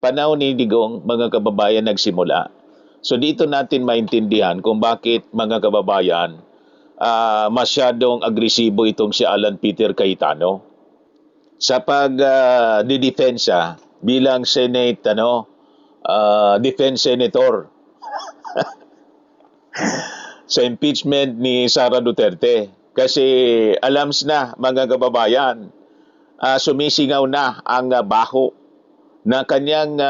Panahon ni Digong, mga kababayan, nagsimula. So dito natin maintindihan kung bakit, mga kababayan, masyadong agresibo itong si Alan Peter Cayetano sa didefensa bilang defense senator sa impeachment ni Sara Duterte. Kasi alams na, mga kababayan, sumisingaw na ang baho na kanyang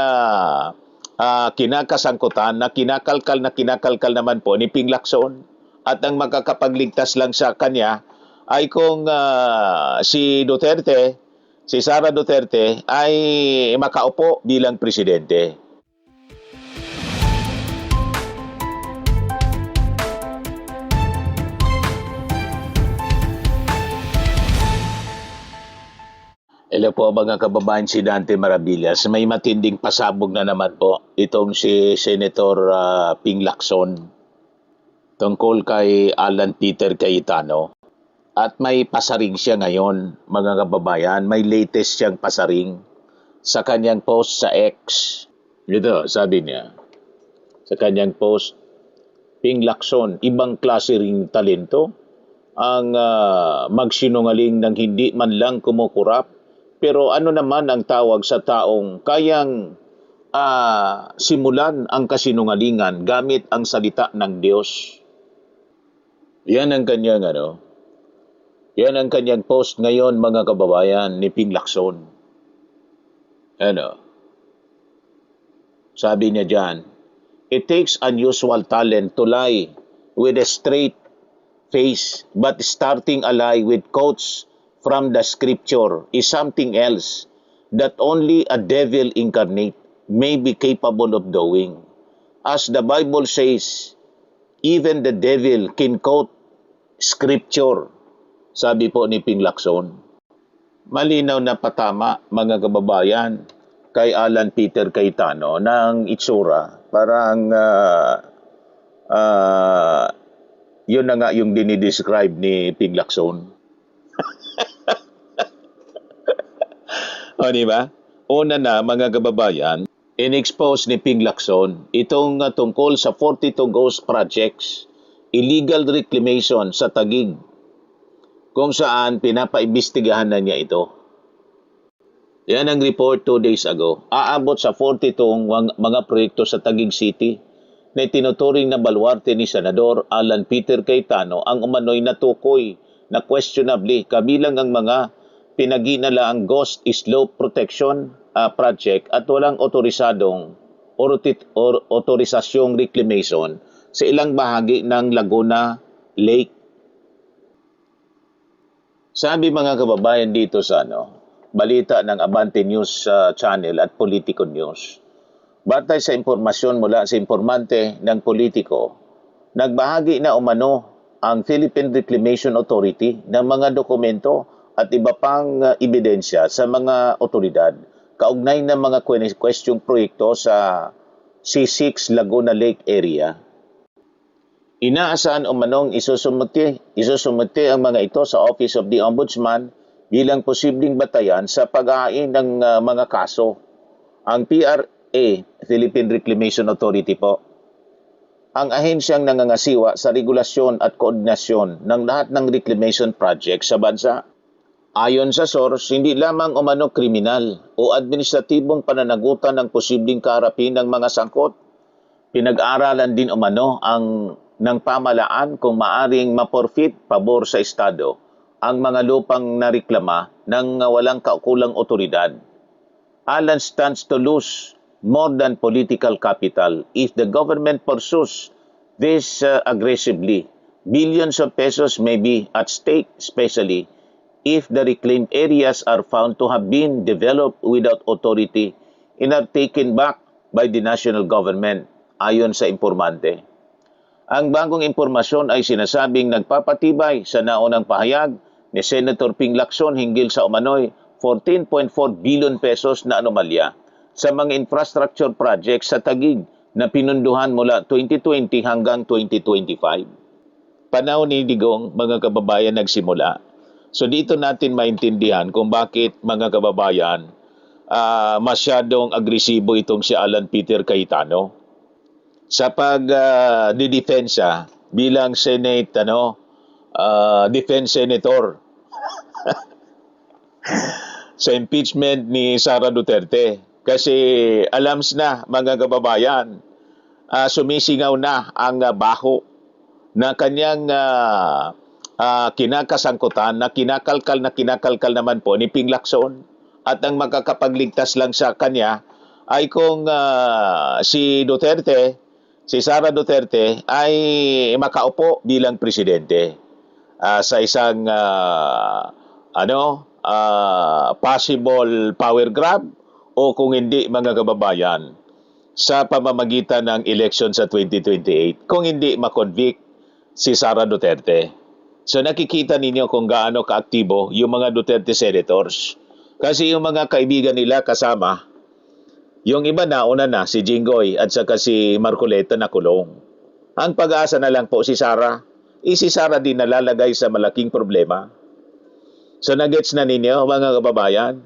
kinakasangkutan, na kinakalkal naman po ni Ping Lacson. At ang makakapagligtas lang sa kanya ay kung si Sara Duterte ay makaupo bilang presidente. Hello po mga kababayan, si Dante Maravillas. May matinding pasabog na naman po itong si Senator Ping Lacson tungkol kay Alan Peter Cayetano. At may pasaring siya ngayon, mga kababayan. May latest siyang pasaring sa kanyang post sa X. Ito, sabi niya, sa kanyang post, Ping Lacson, ibang klase ring talento ang magsinungaling ng hindi man lang kumukurap. Pero ano naman ang tawag sa taong kayang simulan ang kasinungalingan gamit ang salita ng Diyos? Yan ang kanyang yan ang kanyang post ngayon, mga kababayan, ni Ping Lacson. Sabi niya diyan, it takes unusual talent to lie with a straight face, but starting a lie with quotes from the scripture is something else that only a devil incarnate may be capable of doing. As the Bible says, even the devil can quote scripture, sabi po ni Ping Lacson. Malinaw na patama, mga kababayan, kay Alan Peter Cayetano ng itsura. Parang yun na nga yung dinidescribe ni Ping Lacson. O, di ba? Una na, mga kababayan, in-expose ni Ping Lacson itong tungkol sa 42 ghost projects, illegal reclamation sa Taguig, kung saan pinapaimbestigahan na niya ito. Yan ang report 2 days ago. Aabot sa 42 mga proyekto sa Taguig City na tinuturing na baluarte ni Senador Alan Peter Cayetano ang umano'y natukoy na questionably kabilang ang mga pinaginala ang Ghost Slope Protection Project at walang otorisasyong reclamation sa ilang bahagi ng Laguna Lake. Sabi, mga kababayan, dito sa balita ng Abante News Channel at Politico News, batay sa impormasyon mula sa informante ng Politico, nagbahagi na umano ang Philippine Reclamation Authority ng mga dokumento at iba pang ebidensya sa mga otoridad kaugnay ng mga questioning proyekto sa C6 Laguna Lake area. Inaasahan umanong isusumite ang mga ito sa Office of the Ombudsman bilang posibleng batayan sa pag-ain ng mga kaso. Ang PRA, Philippine Reclamation Authority po, ang ahensyang nangangasiwa sa regulasyon at koordinasyon ng lahat ng reclamation project sa bansa. Ayon sa source, hindi lamang umano kriminal o administratibong pananagutan ng posibleng kaharapin ng mga sangkot. Pinag-aralan din umano ng pamalaan kung maaring maporfit pabor sa Estado ang mga lupang nareklama ng walang kaukulang otoridad. Alan stands to lose more than political capital if the government pursues this aggressively. Billions of pesos may be at stake, especially if the reclaimed areas are found to have been developed without authority and are taken back by the national government, ayon sa informante. Ang bagong impormasyon ay sinasabing nagpapatibay sa naunang pahayag ni Senator Ping Lacson hinggil sa umano'y 14.4 billion pesos na anomalya sa mga infrastructure projects sa Taguig na pinunduhan mula 2020 hanggang 2025. Panahon ni Digong, mga kababayan, nagsimula. So dito natin maintindihan kung bakit, mga kababayan, masyadong agresibo itong si Alan Peter Cayetano sa didefensa bilang defense senator sa impeachment ni Sara Duterte. Kasi alams na, mga kababayan, sumisingaw na ang baho na kanyang kinakasangkutan na kinakalkal naman po ni Ping Lacson. At ang makakapagligtas lang sa kanya ay kung si Sara Duterte ay makaupo bilang presidente sa isang possible power grab o kung hindi, mga kababayan, sa pamamagitan ng election sa 2028 kung hindi makonvict si Sara Duterte. So nakikita ninyo kung gaano kaaktibo yung mga Duterte senators. Kasi yung mga kaibigan nila kasama, yung iba nauna na, si Jinggoy at saka si Marcoleta na kulong. Ang pag-asa na lang po si Sara. Si Sara din nalalagay sa malaking problema. So nagets na ninyo, mga kababayan?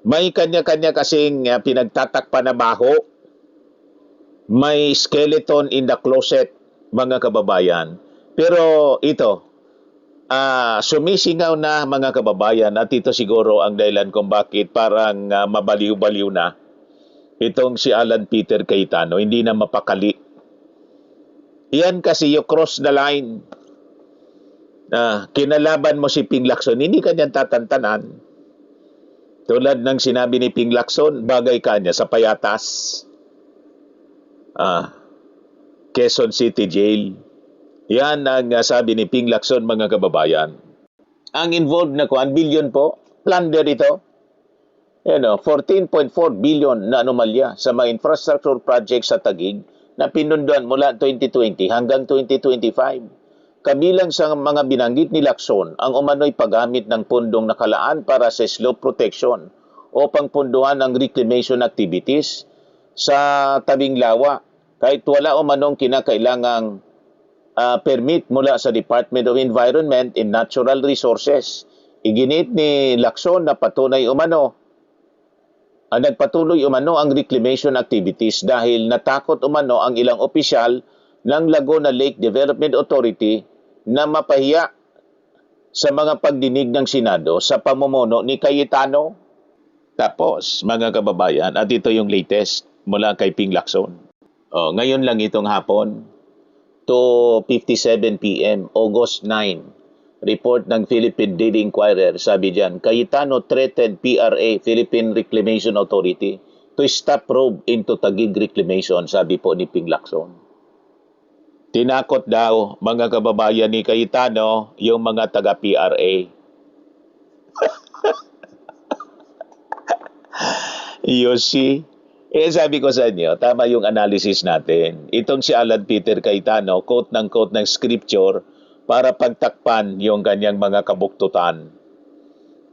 May kanya-kanya kasing pinagtatakpan na baho. May skeleton in the closet, mga kababayan. Pero ito, sumisingaw na, mga kababayan, at ito siguro ang dahilan kung bakit parang mabaliw-baliw na itong si Alan Peter Cayetano, hindi na mapakali. Yan kasi yung cross the line. Kinalaban mo si Ping Lacson, hindi kanyang tatantanan. Tulad ng sinabi ni Ping Lacson, bagay kanya sa payatas. Quezon City Jail. Yan ang sabi ni Ping Lacson, mga kababayan. Ang involved na 1 billion po, plunder ito. 14.4 billion na anomalya sa mga infrastructure projects sa Taguig na pinunduan mula 2020 hanggang 2025. Kabilang sa mga binanggit ni Lacson ang umano'y paggamit ng pundong nakalaan para sa slope protection o pangpunduhan ng reclamation activities sa tabing lawa kahit wala umanong kinakailangang permit mula sa Department of Environment and Natural Resources. Iginit ni Lacson na nagpatuloy umano ang reclamation activities dahil natakot umano ang ilang opisyal ng Laguna Lake Development Authority na mapahiya sa mga pagdinig ng Senado sa pamumuno ni Cayetano. Tapos, mga kababayan, at ito yung latest mula kay Ping Lacson. Ngayon lang itong hapon, 2:57 p.m., August 9. Report ng Philippine Daily Inquirer, sabi diyan, Cayetano threatened PRA, Philippine Reclamation Authority, to stop probe into Taguig reclamation, sabi po ni Ping Lacson. Tinakot daw, mga kababayan ni Cayetano, yung mga taga-PRA. You see? Sabi ko sa inyo, tama yung analysis natin. Itong si Alan Peter Cayetano, quote ng scripture, para pagtakpan yung kanyang mga kabuktutan.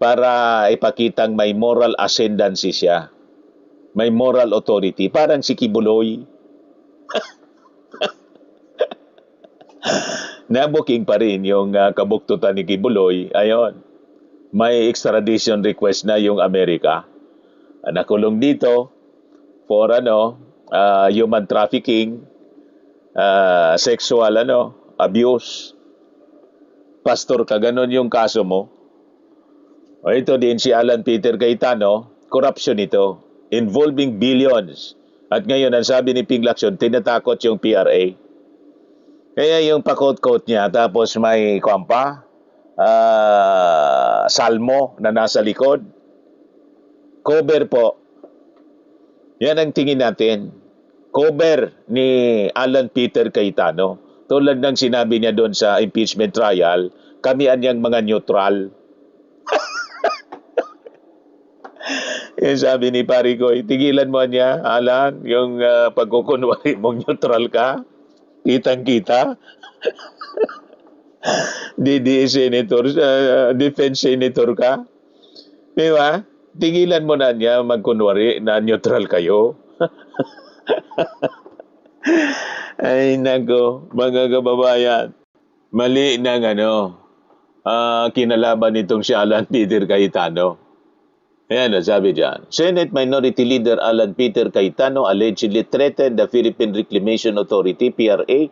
Para ipakitang may moral ascendancy siya. May moral authority. Parang si Kibuloy. Nabuking pa rin yung kabuktutan ni Kibuloy. Ayon, may extradition request na yung Amerika. Nakulong dito for human trafficking, sexual abuse. Pastor ka, ganon yung kaso mo. Ito din si Alan Peter Cayetano, corruption ito, involving billions. At ngayon, ang sabi ni Ping Lacson, tinatakot yung PRA. Kaya yung pakot-coat niya, tapos may salmo na nasa likod. Cover po. Yan ang tingin natin. Cover ni Alan Peter Cayetano. Tulad ng sinabi niya doon sa impeachment trial, kami anyang mga neutral. Yan sabi ni Parigoy, tigilan mo niya, Alan, yung pagkukunwari mong neutral ka, kitang-kita. DDA senator, defense senator ka. Di ba? Tigilan mo na niya magkunwari na neutral kayo. Ay nako, mga kababayan, mali ng kinalaban nitong si Alan Peter Cayetano. Ayan, sabi dyan. Senate Minority Leader Alan Peter Cayetano allegedly threatened the Philippine Reclamation Authority, PRA,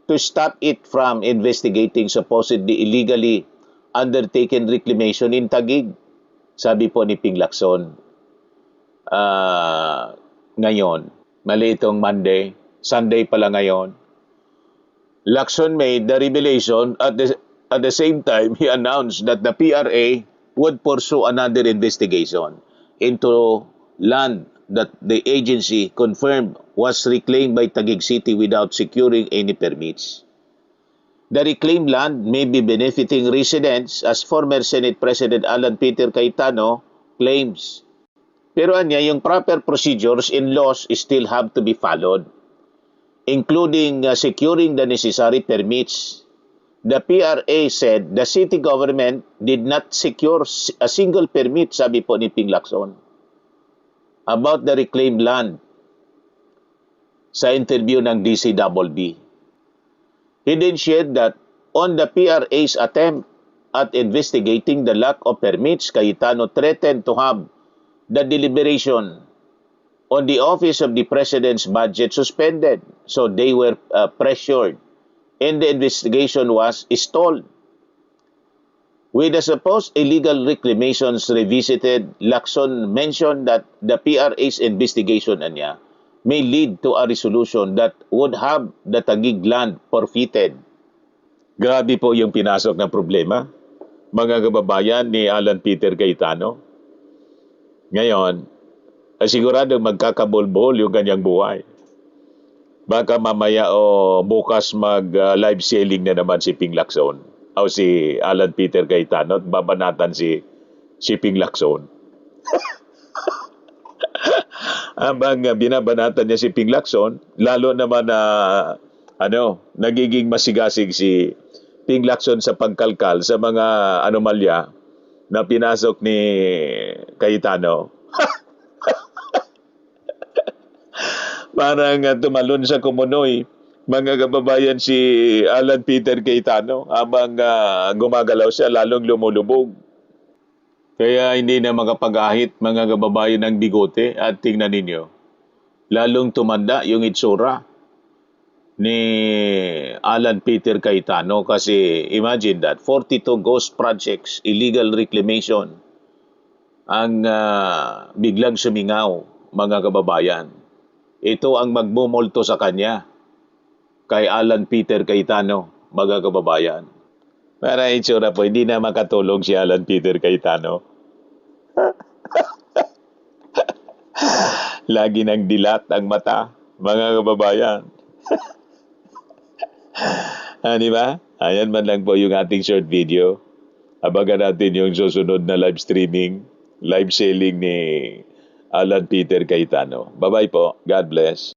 to stop it from investigating supposedly illegally undertaken reclamation in Taguig. Sabi po ni Ping Lacson. Ngayon, mali itong Monday, Sunday pala ngayon. Lacson made the revelation at the same time he announced that the PRA would pursue another investigation into land that the agency confirmed was reclaimed by Taguig City without securing any permits. The reclaimed land may be benefiting residents as former Senate President Alan Peter Cayetano claims. Pero anya, yung proper procedures and laws still have to be followed, including securing the necessary permits. The PRA said the city government did not secure a single permit, sabi po ni Ping Lacson, about the reclaimed land sa interview ng DCWB. He then shared that on the PRA's attempt at investigating the lack of permits, Cayetano threatened to have the deliberation on the Office of the President's budget suspended. So they were pressured and the investigation was stalled. With the supposed illegal reclamations revisited, Lacson mentioned that the PRA's investigation may lead to a resolution that would have the Taguig land forfeited. Grabe po yung pinasok na problema, mga kababayan ni Alan Peter Cayetano. Ngayon, siguradong magkakabol-bol yung kanyang buhay. Baka mamaya o bukas mag-live selling na naman si Ping Lacson o si Alan Peter Cayetano at babanatan si Ping Lacson. Habang binabanatan niya si Ping Lacson, lalo naman na nagiging masigasig si Ping Lacson sa pagkalkal sa mga anomalya na pinasok ni Cayetano. Parang tumalon sa kumunoy, mga kababayan, si Alan Peter Cayetano habang gumagalaw siya, lalong lumulubog. Kaya hindi na makapag-ahit, mga kababayan, ng bigote. At tingnan ninyo, lalong tumanda yung itsura ni Alan Peter Cayetano kasi imagine that, 42 ghost projects, illegal reclamation ang biglang sumingaw, mga kababayan. Ito ang magmumulto sa kanya, kay Alan Peter Cayetano, mga kababayan. Para itsura po, hindi na makatulog si Alan Peter Cayetano. Lagi nang dilat ang mata, mga kababayan. Di ba? Ayan man lang po yung ating short video. Abangan natin yung susunod na live streaming, live selling ni Alan Peter Cayetano. Bye-bye po. God bless.